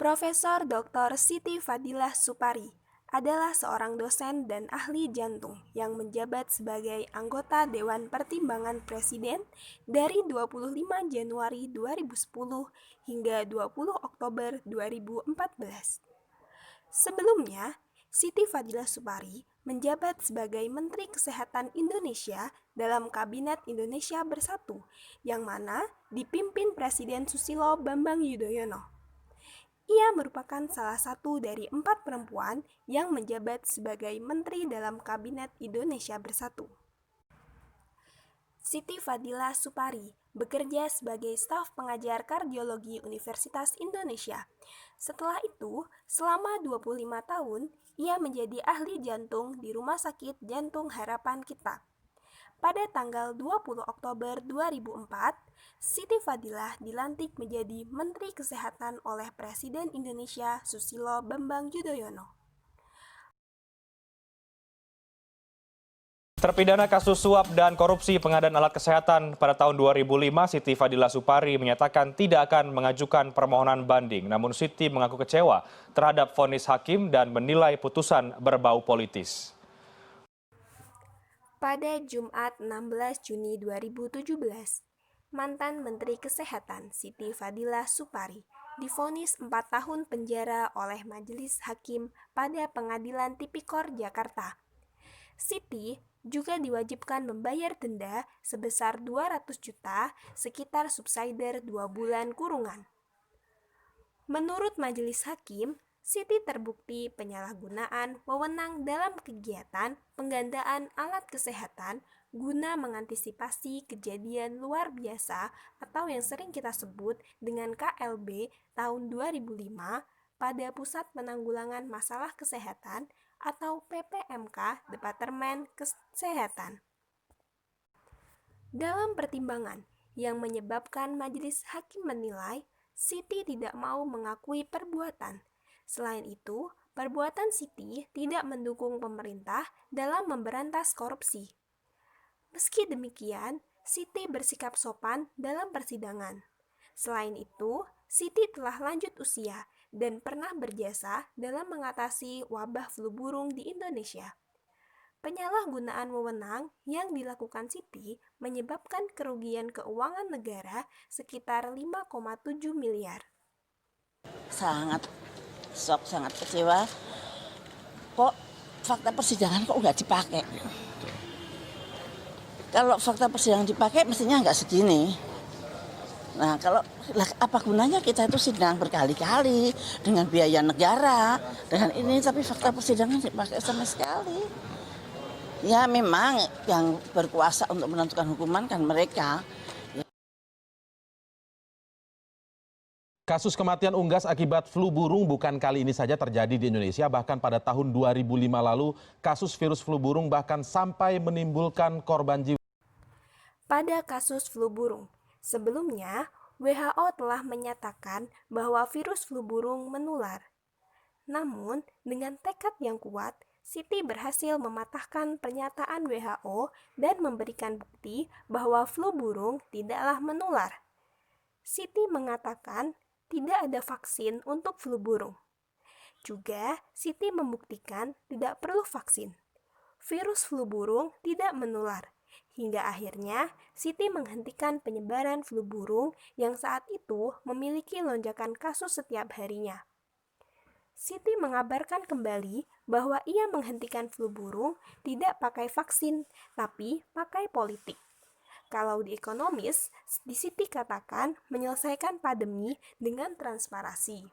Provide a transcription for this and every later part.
Profesor Dr. Siti Fadilah Supari adalah seorang dosen dan ahli jantung yang menjabat sebagai anggota Dewan Pertimbangan Presiden dari 25 Januari 2010 hingga 20 Oktober 2014. Sebelumnya, Siti Fadilah Supari menjabat sebagai Menteri Kesehatan Indonesia dalam Kabinet Indonesia Bersatu, yang mana dipimpin Presiden Susilo Bambang Yudhoyono. Ia merupakan salah satu dari 4 perempuan yang menjabat sebagai menteri dalam Kabinet Indonesia Bersatu. Siti Fadilah Supari bekerja sebagai staf pengajar kardiologi Universitas Indonesia. Setelah itu, selama 25 tahun, ia menjadi ahli jantung di Rumah Sakit Jantung Harapan Kita. Pada tanggal 20 Oktober 2004, Siti Fadilah dilantik menjadi Menteri Kesehatan oleh Presiden Indonesia Susilo Bambang Yudhoyono. Terpidana kasus suap dan korupsi pengadaan alat kesehatan pada tahun 2005, Siti Fadilah Supari menyatakan tidak akan mengajukan permohonan banding. Namun Siti mengaku kecewa terhadap vonis hakim dan menilai putusan berbau politis. Pada Jumat 16 Juni 2017, mantan Menteri Kesehatan Siti Fadilah Supari divonis 4 tahun penjara oleh Majelis Hakim pada Pengadilan Tipikor Jakarta. Siti juga diwajibkan membayar denda sebesar 200 juta sekitar subsidiar 2 bulan kurungan. Menurut Majelis Hakim, Siti terbukti penyalahgunaan wewenang dalam kegiatan penggandaan alat kesehatan guna mengantisipasi kejadian luar biasa atau yang sering kita sebut dengan KLB tahun 2005 pada Pusat Penanggulangan Masalah Kesehatan atau PPMK Departemen Kesehatan. Dalam pertimbangan yang menyebabkan Majelis Hakim menilai Siti tidak mau mengakui perbuatan. Selain itu, perbuatan Siti tidak mendukung pemerintah dalam memberantas korupsi. Meski demikian, Siti bersikap sopan dalam persidangan. Selain itu, Siti telah lanjut usia dan pernah berjasa dalam mengatasi wabah flu burung di Indonesia. Penyalahgunaan wewenang yang dilakukan Siti menyebabkan kerugian keuangan negara sekitar 5,7 miliar. Sangat shock, sangat kecewa. Kok fakta persidangan kok nggak dipakai? Kalau fakta persidangan dipakai mestinya nggak segini. Nah, kalau apa gunanya kita itu sidang berkali-kali dengan biaya negara, dengan ini, tapi fakta persidangan dipakai sama sekali. Ya memang yang berkuasa untuk menentukan hukuman kan mereka. Kasus kematian unggas akibat flu burung bukan kali ini saja terjadi di Indonesia. Bahkan pada tahun 2005 lalu, kasus virus flu burung bahkan sampai menimbulkan korban jiwa. Pada kasus flu burung, sebelumnya WHO telah menyatakan bahwa virus flu burung menular. Namun, dengan tekad yang kuat, Siti berhasil mematahkan pernyataan WHO dan memberikan bukti bahwa flu burung tidaklah menular. Siti mengatakan tidak ada vaksin untuk flu burung. Juga, Siti membuktikan tidak perlu vaksin. Virus flu burung tidak menular. Hingga akhirnya, Siti menghentikan penyebaran flu burung yang saat itu memiliki lonjakan kasus setiap harinya. Siti mengabarkan kembali bahwa ia menghentikan flu burung tidak pakai vaksin, tapi pakai politik. Kalau di ekonomis, di Siti katakan menyelesaikan pandemi dengan transparansi.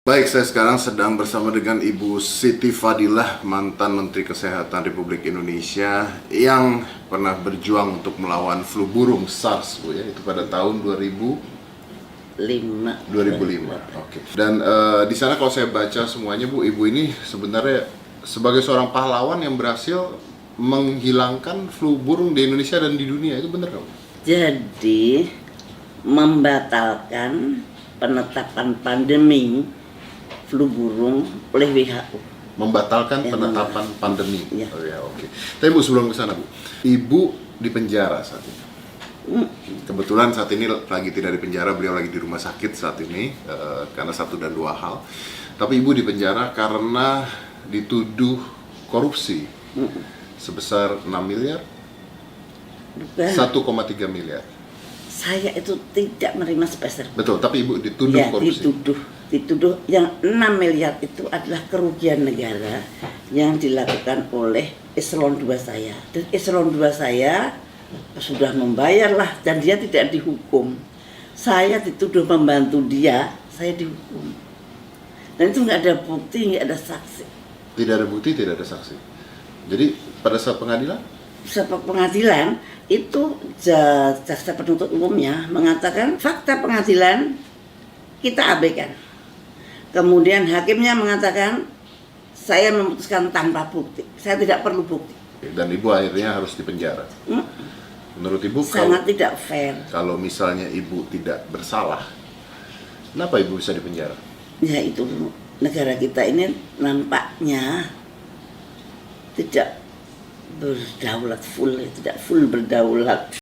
Baik, saya sekarang sedang bersama dengan Ibu Siti Fadilah, mantan Menteri Kesehatan Republik Indonesia yang pernah berjuang untuk melawan flu burung SARS, Bu, ya, itu pada tahun 2005. Oke. Dan di sana kalau saya baca semuanya, Bu, Ibu ini sebenarnya sebagai seorang pahlawan yang berhasil menghilangkan flu burung di Indonesia dan di dunia, itu benar nggak, Bu? Jadi membatalkan penetapan pandemi flu burung oleh WHO. membatalkan Ya, penetapan pandemi. Iya. Oh ya, oke. Tapi Bu, sebelum ke sana Bu, Ibu di penjara saat ini. Kebetulan saat ini lagi tidak di penjara, beliau lagi di rumah sakit saat ini karena satu dan dua hal. Tapi Ibu di penjara karena dituduh korupsi sebesar 6 miliar, Bukan. 1,3 miliar. Saya itu tidak menerima sepeser. Betul, tapi Ibu dituduh Ya, korupsi. dituduh yang 6 miliar itu adalah kerugian negara yang dilakukan oleh eselon 2 saya. Dan eselon 2 saya sudah membayar lah dan dia tidak dihukum. Saya dituduh membantu dia, saya dihukum. Dan itu nggak ada bukti, nggak ada saksi. Tidak ada bukti, tidak ada saksi. Jadi pada saat pengadilan, Sebab pengadilan itu jaksa penuntut umumnya mengatakan fakta pengadilan kita abaikan. Kemudian hakimnya mengatakan saya memutuskan tanpa bukti, saya tidak perlu bukti. dan Ibu akhirnya harus dipenjara. Menurut Ibu, Sangat tidak fair. kalau misalnya Ibu tidak bersalah, kenapa Ibu bisa dipenjara? Ya itu negara kita ini nampaknya tidak berdaulat full, tidak full berdaulat.